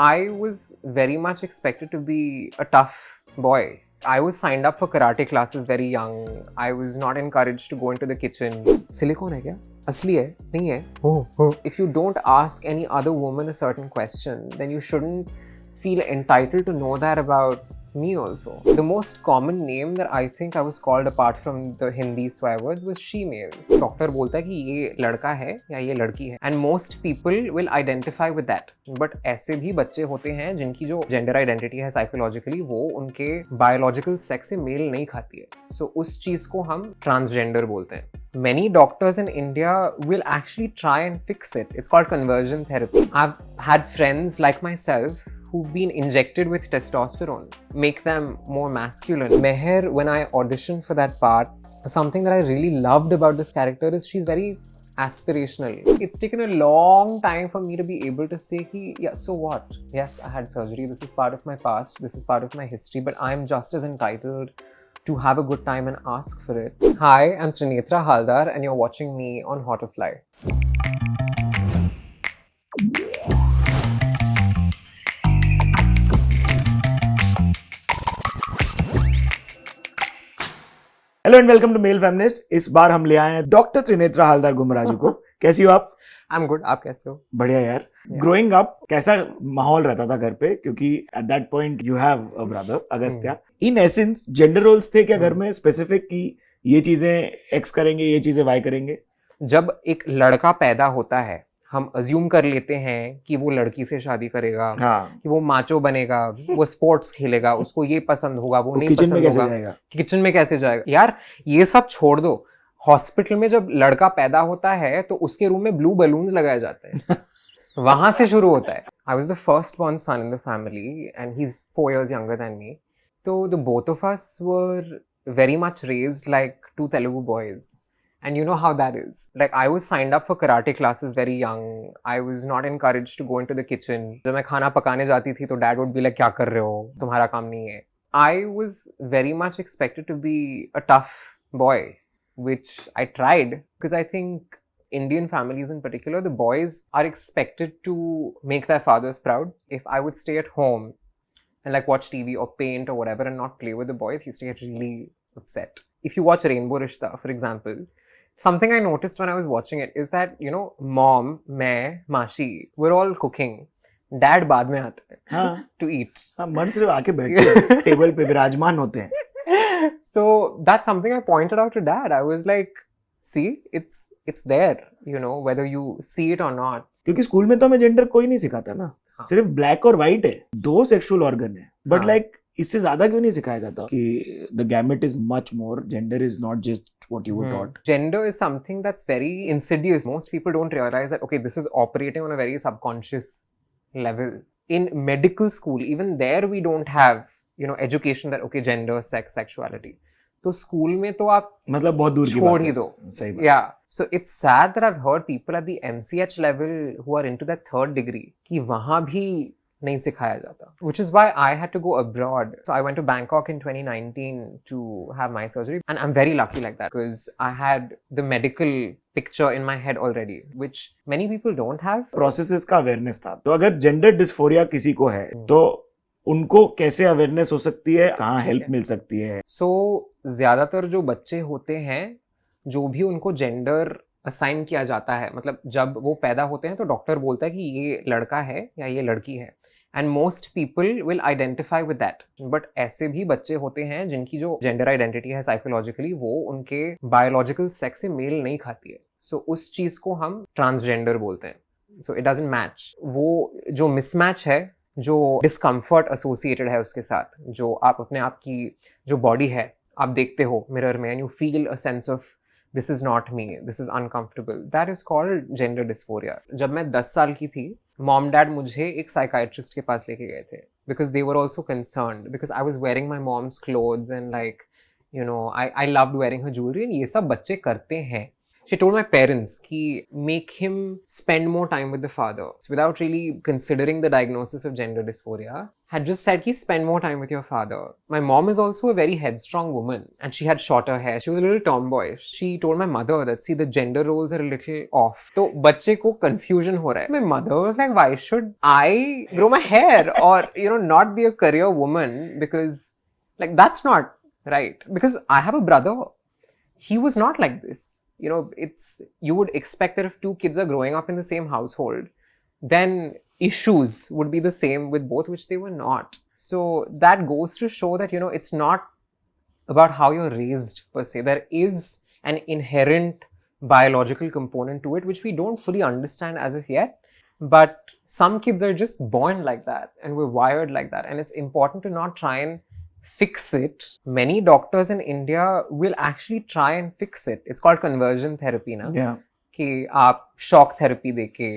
I was very much expected to be a tough boy. I was signed up for karate classes very young. I was not encouraged to go into the kitchen. Silicone है क्या? असली है? नहीं है? If you don't ask any other woman a certain question, then you shouldn't feel entitled to know that about me also. The most common name that I think I was called apart from the Hindi swear words was she-male. Doctor बोलता है कि ये लड़का है या ये लड़की है. And most people will identify with that. But ऐसे भी बच्चे होते हैं जिनकी जो gender identity है psychologically वो उनके biological sex से मेल नहीं खाती है. So उस चीज को हम transgender बोलते हैं. Many doctors in India will actually try and fix it. It's called conversion therapy. I've had friends like myself who've been injected with testosterone, make them more masculine. Meher, when I auditioned for that part, something that I really loved about this character is she's very aspirational. It's taken a long time for me to be able to say ki, yeah, so what? Yes, I had surgery. This is part of my past. This is part of my history, but I'm just as entitled to have a good time and ask for it. Hi, I'm Trinetra Haldar and you're watching me on How to Fly. Hello and welcome to male feminist. इस बार हम ले आए हैं doctor Trinetra Haldar गुमराजू को। कैसी हो आप? I'm good. आप कैसे हो? बढ़िया यार। ग्रोइंग अप कैसा माहौल रहता था घर पे, क्योंकि at that point you have a brother Agastya. In essence gender roles थे क्या घर में स्पेसिफिक कि ये चीजें एक्स करेंगे, ये चीजें वाई करेंगे? जब एक लड़का पैदा होता है हम अज्यूम कर लेते हैं कि वो लड़की से शादी करेगा, कि वो माचो बनेगा, वो स्पोर्ट्स खेलेगा, उसको ये पसंद होगा, वो नहीं पसंद होगा, किचन में कैसे जाएगा। यार ये सब छोड़ दो। हॉस्पिटल में जब लड़का पैदा होता है तो उसके रूम में ब्लू बलून लगाए जाते हैं। वहां से शुरू होता है। I was the first born son in the family and he's 4 years younger than me. So the both of us were very much raised like two Telugu boys. And you know how that is. Like I was signed up for karate classes very young. I was not encouraged to go into the kitchen. जब मैं खाना पकाने जाती थी तो dad would be like, क्या कर रहे हो? तुम्हारा काम नहीं है. I was very much expected to be a tough boy, which I tried because I think Indian families in particular, the boys are expected to make their fathers proud. If I would stay at home and like watch TV or paint or whatever and not play with the boys, he used to get really upset. If you watch Rainbow Rishta, for example, something I noticed when I was watching it is that, you know, mom, main, Mashi, we're all cooking. Dad बाद में आते हैं to eat. मन सिर्फ आके बैठते हैं, table पे विराजमान होते हैं. So that's something I pointed out to dad. I was like, see, it's there, you know, whether you see it or not. क्योंकि स्कूल में तो हमें जेंडर कोई नहीं सिखाता ना, सिर्फ ब्लैक और व्हाइट है, दो सेक्सुअल ऑर्गन है, बट लाइक इससे ज्यादा क्यों नहीं सिखाया जाता कि the gamut is much more, gender is not just what you were taught. Gender is something that's very insidious. Most people don't realize that, okay, this is operating on a very subconscious level. In medical school, even there we don't have, you know, education that, okay, gender, sex, sexuality. तो school में तो आप मतलब बहुत दूर की छोड़ ही दो. सही बात. Yeah. So it's sad that I've heard people at the MCH level who are into that 3rd degree कि वहाँ भी नहीं सिखाया जाता. Which is why I had to go abroad. So I went to Bangkok in 2019 to have my surgery. And I'm very lucky like that because I had the medical picture in my head already, which many people don't have. Processes का awareness था. तो अगर gender dysphoria किसी को है तो उनको कैसे अवेयरनेस हो सकती है, कहाँ हेल्प मिल सकती है? सो ज्यादातर जो बच्चे होते हैं जो भी उनको जेंडर असाइन किया जाता है, मतलब जब वो पैदा होते हैं तो डॉक्टर बोलता है कि ये लड़का है या ये लड़की है. And most people will identify with that. But ऐसे भी बच्चे होते हैं जिनकी जो जेंडर आइडेंटिटी है साइकोलॉजिकली वो उनके बायोलॉजिकल सेक्स से मेल नहीं खाती है. सो उस चीज को हम ट्रांसजेंडर बोलते हैं. So it doesn't match. वो जो मिसमैच है, जो डिस्कम्फर्ट एसोसिएटेड है उसके साथ, जो आप अपने आप की जो बॉडी है आप देखते हो मिरर में and you feel a sense of this is not me, this is uncomfortable, that is called gender dysphoria. जब मैं 10 साल की थी मॉम डैड मुझे एक साइकाइट्रिस्ट के पास लेके गए थे because they were also concerned because I was wearing my mom's clothes and like, you know, I loved wearing her jewellery and ये सब बच्चे करते हैं. She told my parents ki make him spend more time with the father without really considering the diagnosis of gender dysphoria. Had just said ki spend more time with your father. My mom is also a very headstrong woman and she had shorter hair. She was a little tomboyish. She told my mother that see the gender roles are a little off. So bacche ko confusion ho raha hai. My mother was like, why should I grow my hair or not be a career woman, because like that's not right. Because I have a brother. He was not like this. You would expect that if two kids are growing up in the same household, then issues would be the same with both, which they were not. So that goes to show that, it's not about how you're raised per se. There is an inherent biological component to it, which we don't fully understand as of yet. But some kids are just born like that and we're wired like that. And it's important to not try and fix it. Many doctors in India will actually try and fix it. It's called conversion therapy ना. Yeah. कि आप shock therapy देके,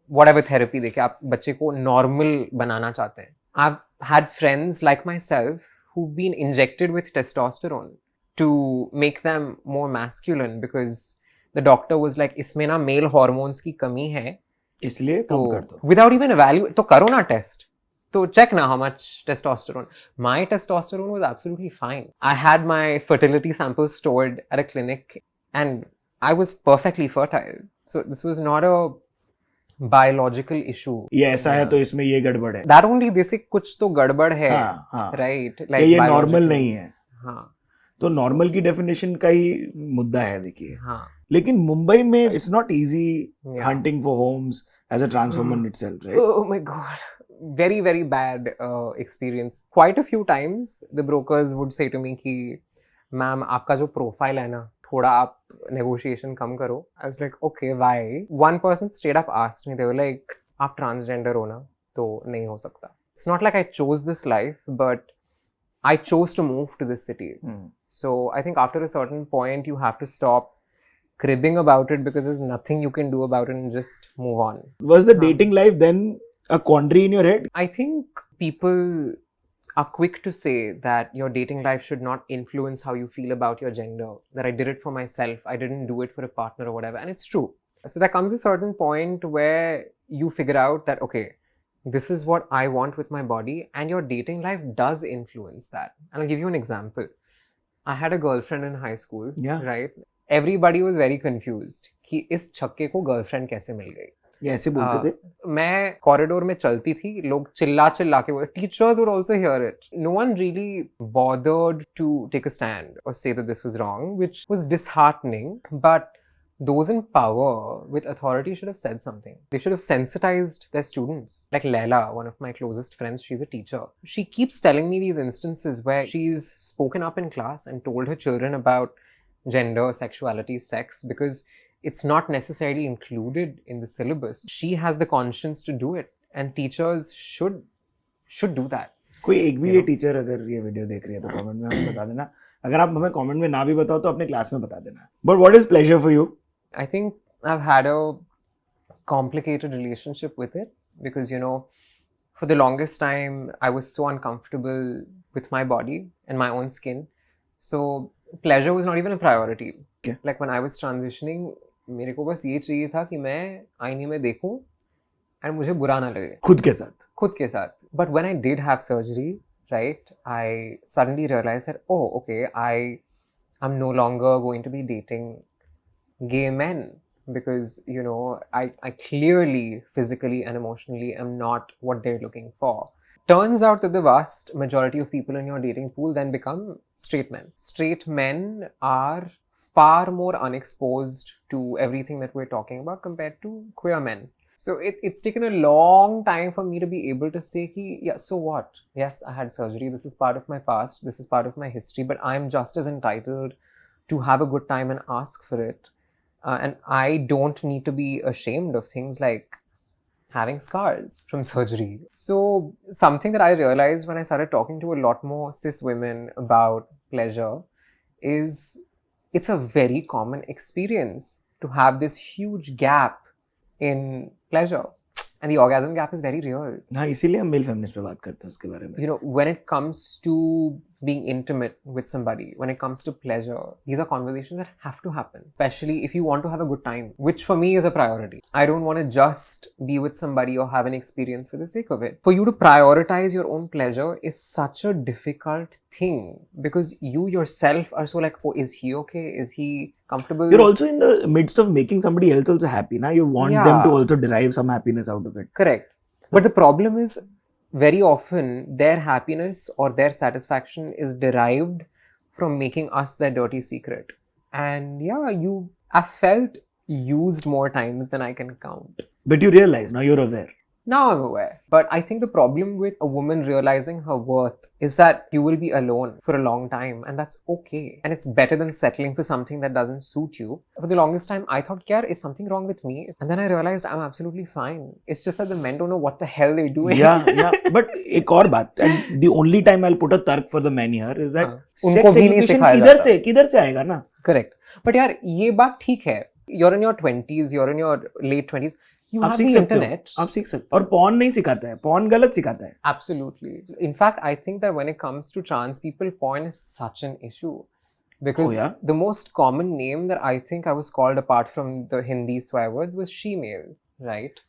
whatever therapy देके आप बच्चे को normal बनाना चाहते हैं. I've had friends like myself who've been injected with testosterone to make them more masculine, because the doctor was like, इसमें ना male hormones की कमी है. इसलिए कम कर दो. Without even evaluate, तो करो ना test. So check now how much testosterone. My testosterone was absolutely fine. I had my fertility samples stored at a clinic and I was perfectly fertile. So this was not a biological issue. ये ऐसा है तो इसमें ये गड़बड़ है. That only they say कुछ तो गड़बड़ है. हाँ. Right. Like ये नॉर्मल नहीं है. हाँ. तो नॉर्मल की डेफिनेशन का ही मुद्दा है देखिए. हाँ. लेकिन मुंबई में it's not easy hunting for homes as a trans woman itself, right? Oh my god. Very, very bad experience. Quite a few times the brokers would say to me कि ma'am आपका जो प्रोफाइल है ना, थोड़ा आप negotiation कम करो. I was like, okay, why? One person straight up asked me, they were like, आप transgender हो ना, तो नहीं हो सकता. It's not like I chose this life, but I chose to move to this city. So I think after a certain point you have to stop cribbing about it, because there's nothing you can do about it and just move on. Was the dating life then a quandary in your head? I think people are quick to say that your dating life should not influence how you feel about your gender, that I did it for myself, I didn't do it for a partner or whatever, and it's true. So there comes a certain point where you figure out that, okay, this is what I want with my body, and your dating life does influence that. And I'll give you an example. I had a girlfriend in high school, right? Everybody was very confused कि इस छक्के को girlfriend कैसे मिल गई. ये ऐसे बोलते थे. मैं कॉरिडोर में चलती थी, लोग चिल्ला के बोले, teachers would also hear it. No one really bothered to take a stand or say that this was wrong, which was disheartening. But those in power with authority should have said something. They should have sensitized their students. Like Leila, one of my closest friends, she's a teacher. She keeps telling me these instances where she's spoken up in class and told her children about gender, sexuality, sex, because it's not necessarily included in the syllabus. She has the conscience to do it, and teachers should do that. कोई एक भी ये teacher अगर ये video देख रही है तो कमेंट में हमें बता देना. अगर आप हमें कमेंट में ना भी बताओ तो अपने क्लास में बता देना. But what is pleasure for you? I think I've had a complicated relationship with it, because for the longest time I was so uncomfortable with my body and my own skin. So pleasure was not even a priority. Okay. Like when I was transitioning, मेरे को बस ये चाहिए था कि मैं आईने में देखूं and मुझे बुरा ना लगे. खुद के साथ. But when I did have surgery, right, I suddenly realized that, oh, okay, I'm no longer going to be dating gay men, because I clearly physically and emotionally am not what they're looking for. Turns out that the vast majority of people in your dating pool then become straight men. Straight men are far more unexposed to everything that we're talking about compared to queer men. So it's taken a long time for me to be able to say ki, yeah, so what? Yes, I had surgery. This is part of my past. This is part of my history. But I'm just as entitled to have a good time and ask for it. And I don't need to be ashamed of things like having scars from surgery. So something that I realized when I started talking to a lot more cis women about pleasure is it's a very common experience to have this huge gap in pleasure. And the orgasm gap is very real. हाँ, इसीलिए हम mail feminist पे बात करते हैं उसके बारे में. When it comes to being intimate with somebody, when it comes to pleasure, these are conversations that have to happen, especially if you want to have a good time, which for me is a priority. I don't want to just be with somebody or have an experience for the sake of it. For you to prioritize your own pleasure is such a difficult thing because you yourself are so like, oh, is he okay? Is he comfortable? You're also in the midst of making somebody else also happy. Now you want them to also derive some happiness out of it. Correct. But the problem is, very often their happiness or their satisfaction is derived from making us their dirty secret. And yeah, I've felt used more times than I can count. But you realize, now you're aware. Now I'm aware. But I think the problem with a woman realizing her worth is that you will be alone for a long time, and that's okay. And it's better than settling for something that doesn't suit you. For the longest time, I thought, "Kya, is something wrong with me?" And then I realized I'm absolutely fine. It's just that the men don't know what the hell they're doing. Yeah. But एक और बात, and the only time I'll put a tark for the men here is that उनको sex भी नहीं education सिखाया किधर से आएगा ना? Correct. But यार ये बात ठीक है. You're in your 20s, you're in your late 20s. You have the internet. आप सीख सकते हो. और porn नहीं सिखाता है. Porn गलत सिखाता है. Absolutely. In fact, I think that when it comes to trans people, porn is such an issue. Because the most common name that I think I was called apart from the Hindi swear words was she-male, right?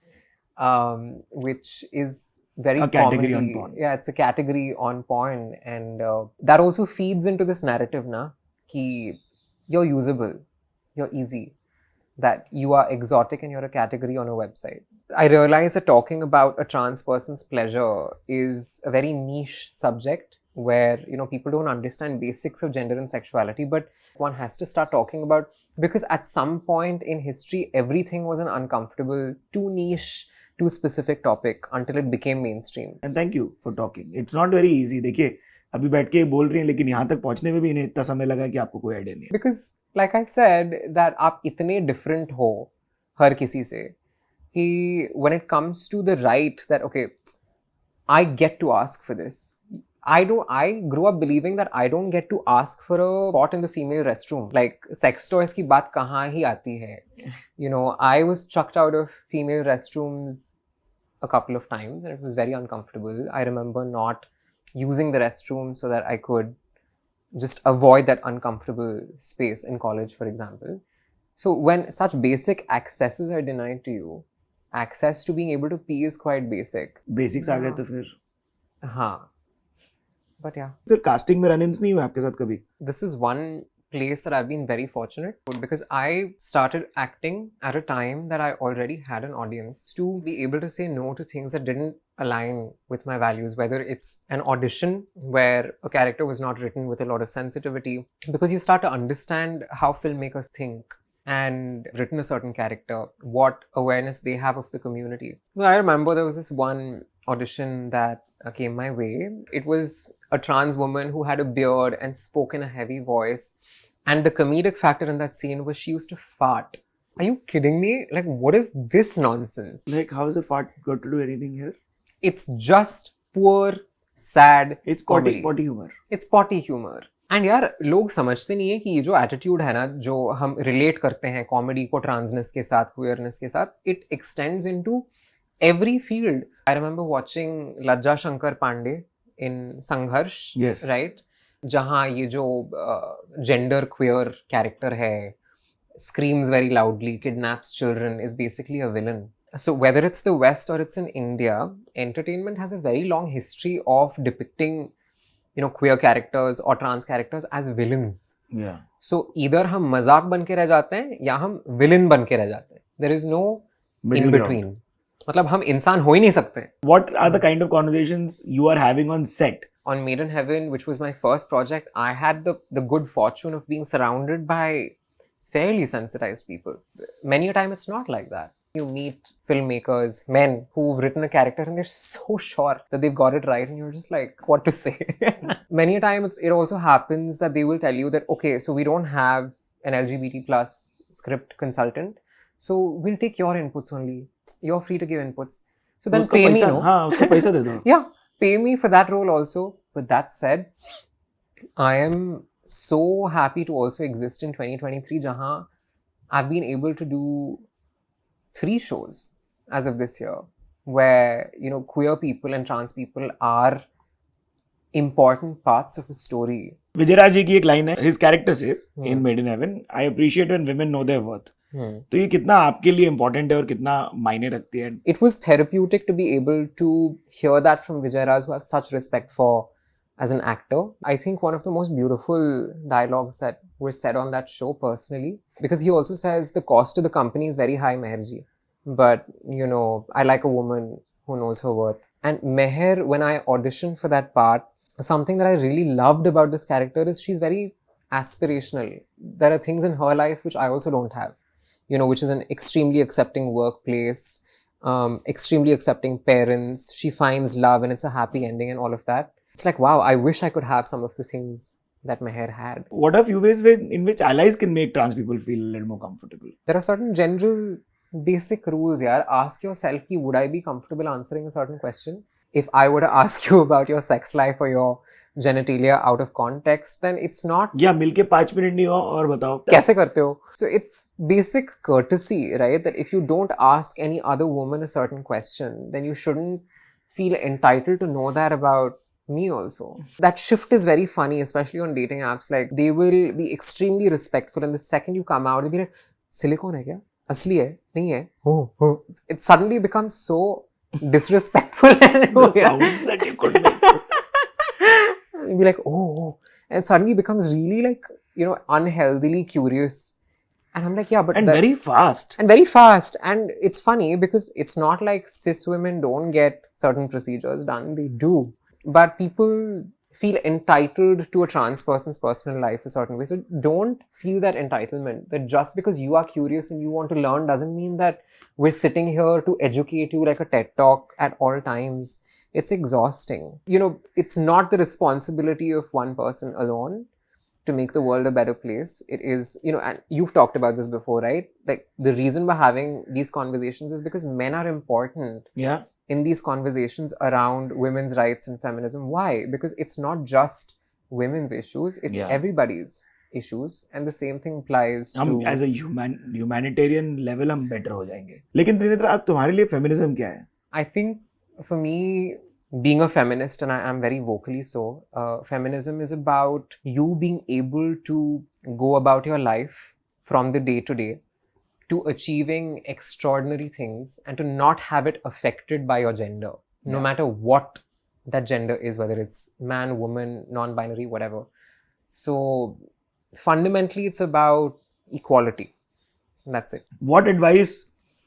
Which is very a category on porn. Yeah, it's a category on porn. And that also feeds into this narrative, na, ki you're usable, you're easy, that you are exotic and you're a category on a website. I realize that talking about a trans person's pleasure is a very niche subject where, you know, people don't understand basics of gender and sexuality, but one has to start talking about, because at some point in history, everything was an uncomfortable, too niche, too specific topic until it became mainstream. And thank you for talking. It's not very easy. देखिए, अभी बैठ के बोल रही हैं, लेकिन यहाँ तक पहुँचने में भी इन्हें इतना समय लगा कि आपको कोई आइडिया नहीं है. Because like I said, that आप इतने different हो हर किसी से कि when it comes to the right that okay, I get to ask for this. I grew up believing that I don't get to ask for a spot in the female restroom. Like sex toys की बात कहाँ ही आती है? You know, I was chucked out of female restrooms a couple of times and it was very uncomfortable. I remember not using the restroom so that I could just avoid that uncomfortable space in college, for example. So when such basic accesses are denied to you, access to being able to pee is quite basic. Basics आ गए तो फिर. हाँ. But yeah. फिर casting में run-ins नहीं हुए आपके साथ कभी? This is one place that I've been very fortunate because I started acting at a time that I already had an audience to be able to say no to things that didn't align with my values, whether it's an audition where a character was not written with a lot of sensitivity, because you start to understand how filmmakers think and written a certain character, what awareness they have of the community. Well, I remember there was this one audition that came my way. It was a trans woman who had a beard and spoke in a heavy voice. And the comedic factor in that scene was she used to fart. Are you kidding me? Like, what is this nonsense? Like, how is a fart got to do anything here? It's just poor, sad It's comedy. potty humor. It's potty humor. And यार लोग समझते नहीं है कि ये जो attitude है ना, जो हम रिलेट करते हैं कॉमेडी को ट्रांसनेस के साथ, क्वियरनेस के साथ, it extends into every field. I remember watching लज्जा शंकर पांडे इन संघर्ष, राइट, जहाँ ये जो जेंडर क्वियर कैरेक्टर है screams very loudly, kidnaps children, is basically a villain. So whether it's the West or it's in India, entertainment has a very long history of depicting, you know, queer characters or trans characters as villains. Yeah. So either हम मजाक बन के रह जाते हैं या हम villain बन के रह जाते हैं. There is no in between. मतलब हम इंसान हो ही नहीं सकते. What are the kind of conversations you are having on set? On Made in Heaven, which was my first project, I had the good fortune of being surrounded by fairly sensitized people. Many a time it's not like that. You meet filmmakers, men who've written a character and they're so sure that they've got it right and you're just like, what to say? Many a time it also happens that they will tell you that, okay, so we don't have an LGBT plus script consultant, so we'll take your inputs only. You're free to give inputs. So then pay me, no? हाँ, उसको पैसा दे दो. Yeah, pay me for that role also. But that said, I am so happy to also exist in 2023, jahan I've been able to do 3 shows as of this year where, you know, queer people and trans people are important parts of a story. Vijayraj जी की एक line है, his character says in Made in Heaven, I appreciate when women know their worth. तो ये कितना आपके लिए important है और कितना मायने रखती है? It was therapeutic to be able to hear that from Vijay Raj, who I have such respect for as an actor. I think one of the most beautiful dialogues that were said on that show personally, because he also says the cost to the company is very high, Meherji. But, you know, I like a woman who knows her worth. And Meher, when I auditioned for that part, something that I really loved about this character is she's very aspirational. There are things in her life which I also don't have, you know, which is an extremely accepting workplace, extremely accepting parents. She finds love and it's a happy ending and all of that. It's like, wow, I wish I could have some of the things that Meher had. What are few ways in which allies can make trans people feel a little more comfortable? There are certain general basic rules, yaar. Ask yourself, would I be comfortable answering a certain question? If I were to ask you about your sex life or your genitalia out of context, then it's not... या मिलके 5 minute नहीं हो और बताओ कैसे करते हो? So it's basic courtesy, right? That if you don't ask any other woman a certain question, then you shouldn't feel entitled to know that about me also. That shift is very funny, especially on dating apps. Like, they will be extremely respectful, and the second you come out, they'll be like, silicone hai kya? Asli hai? Nahi hai? Oh. It suddenly becomes so disrespectful. the sounds that you could make. You'll be like, oh. And suddenly becomes really, like, you know, unhealthily curious. And I'm like, yeah, but... And very fast. And very fast. And it's funny because it's not like cis women don't get certain procedures done. They do. But people feel entitled to a trans person's personal life a certain way. So don't feel that entitlement, that just because you are curious and you want to learn doesn't mean that we're sitting here to educate you like a TED Talk at all times. It's exhausting. You know, it's not the responsibility of one person alone to make the world a better place. It is, you know, and you've talked about this before, right? Like, the reason we're having these conversations is because men are important. Yeah. In these conversations around women's rights and feminism. Why? Because it's not just women's issues, it's everybody's issues, and the same thing applies to... as a humanitarian level हम better हो जाएंगे. लेकिन त्रिनेत्रा, तुम्हारे लिए feminism क्या है? I think for me, being a feminist, and I am very vocally so, feminism is about you being able to go about your life from the day to day to achieving extraordinary things and to not have it affected by your gender, no matter what that gender is, whether it's man, woman, non-binary, whatever. So fundamentally, it's about equality. That's it. What advice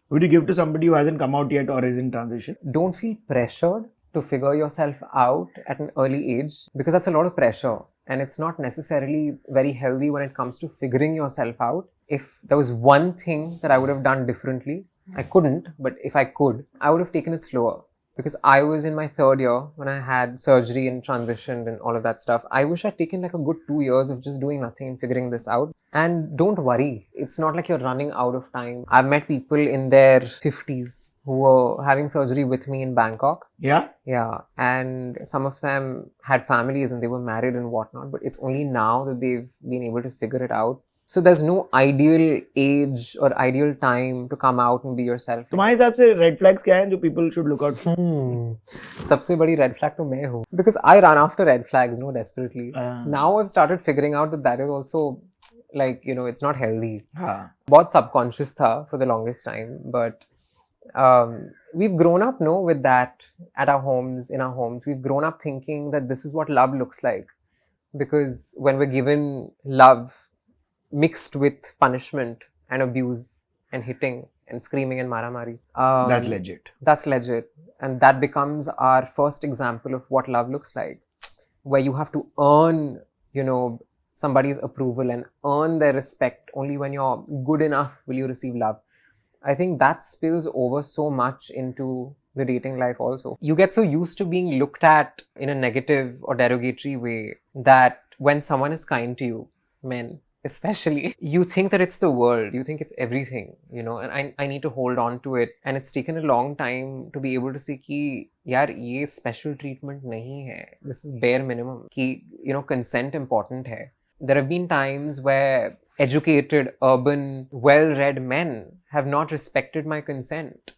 would you give to somebody who hasn't come out yet or is in transition? Don't feel pressured to figure yourself out at an early age, because that's a lot of pressure. And it's not necessarily very healthy when it comes to figuring yourself out. If there was one thing that I would have done differently, I couldn't, but if I could, I would have taken it slower. Because I was in my 3rd year when I had surgery and transitioned and all of that stuff. I wish I'd taken like a good 2 years of just doing nothing and figuring this out. And don't worry, it's not like you're running out of time. I've met people in their 50s who were having surgery with me in Bangkok. Yeah? Yeah. And some of them had families and they were married and whatnot, but it's only now that they've been able to figure it out. So there's no ideal age or ideal time to come out and be yourself. तुम्हारे हिसाब से red flags क्या हैं जो people should look out for? सबसे बड़ी red flag तो मैं हूँ. Because I run after red flags, desperately. Now I've started figuring out that is also, like, you know, it's not healthy. बहुत subconscious था for the longest time, but we've grown up, with that at our homes, in our homes. We've grown up thinking that this is what love looks like. Because when we're given love mixed with punishment and abuse and hitting and screaming and maramari. That's legit. That's legit. And that becomes our first example of what love looks like. Where you have to earn, somebody's approval and earn their respect. Only when you're good enough will you receive love. I think that spills over so much into the dating life also. You get so used to being looked at in a negative or derogatory way that when someone is kind to you, men especially, you think that it's the world, you think it's everything, and I need to hold on to it. And it's taken a long time to be able to say ki, yaar, ye special treatment nahi hai. This is bare minimum. Ki, consent important hai. There have been times where educated, urban, well-read men have not respected my consent,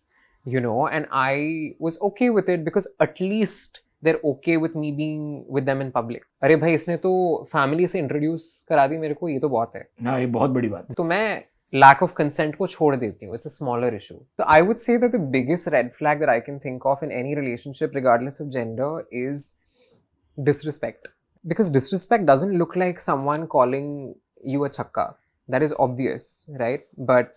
and I was okay with it because at least they're okay with me being with them in public. अरे भाई इसने तो family से introduce करा दी मेरे को, ये तो बहुत है. हाँ, ये बहुत बड़ी बात है. तो मैं lack of consent को छोड़ देती हूँ. It's a smaller issue. So I would say that the biggest red flag that I can think of in any relationship, regardless of gender, is disrespect. Because disrespect doesn't look like someone calling you a chakka. That is obvious, right? But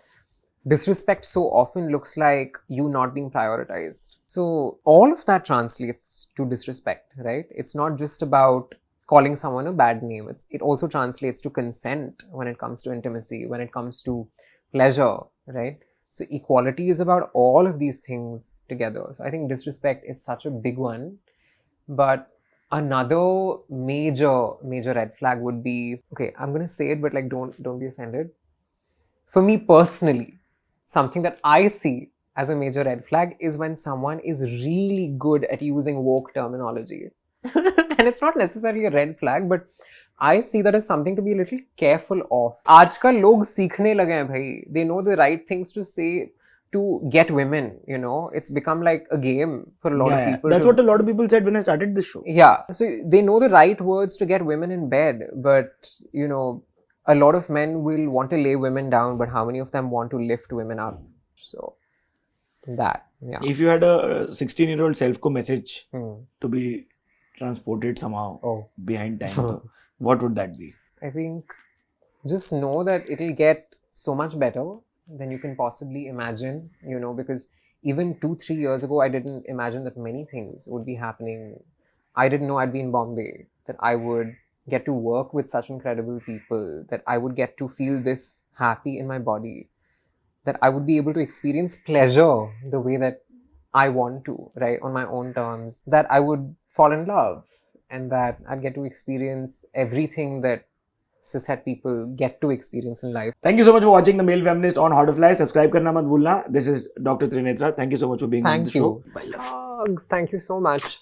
disrespect so often looks like you not being prioritized. So all of that translates to disrespect, right? It's not just about calling someone a bad name. It also translates to consent when it comes to intimacy, when it comes to pleasure, right? So equality is about all of these things together. So I think disrespect is such a big one. But another major red flag would be, okay, I'm going to say it, but like don't be offended. For me personally, something that I see as a major red flag is when someone is really good at using woke terminology. And it's not necessarily a red flag, but I see that as something to be a little careful of. आजकल लोग सीखने लगे हैं भाई. They know the right things to say to get women, you know. It's become like a game for a lot of people. That's what a lot of people said when I started this show. Yeah. So they know the right words to get women in bed, but, you know, a lot of men will want to lay women down, but how many of them want to lift women up? So that, yeah. If you had a 16-year-old self ko message to be transported somehow behind time, what would that be? I think just know that it'll get so much better than you can possibly imagine, you know, because even 2-3 years ago, I didn't imagine that many things would be happening. I didn't know I'd be in Bombay, that I would get to work with such incredible people, that I would get to feel this happy in my body, that I would be able to experience pleasure the way that I want to, right, on my own terms, that I would fall in love, and that I'd get to experience everything that cishet people get to experience in life. Thank you so much for watching The Male Feminist on How to Fly. Subscribe karna mat bhulna. This is Dr. Trinetra. Thank you so much for being on the show. Bye, love. Thank you so much.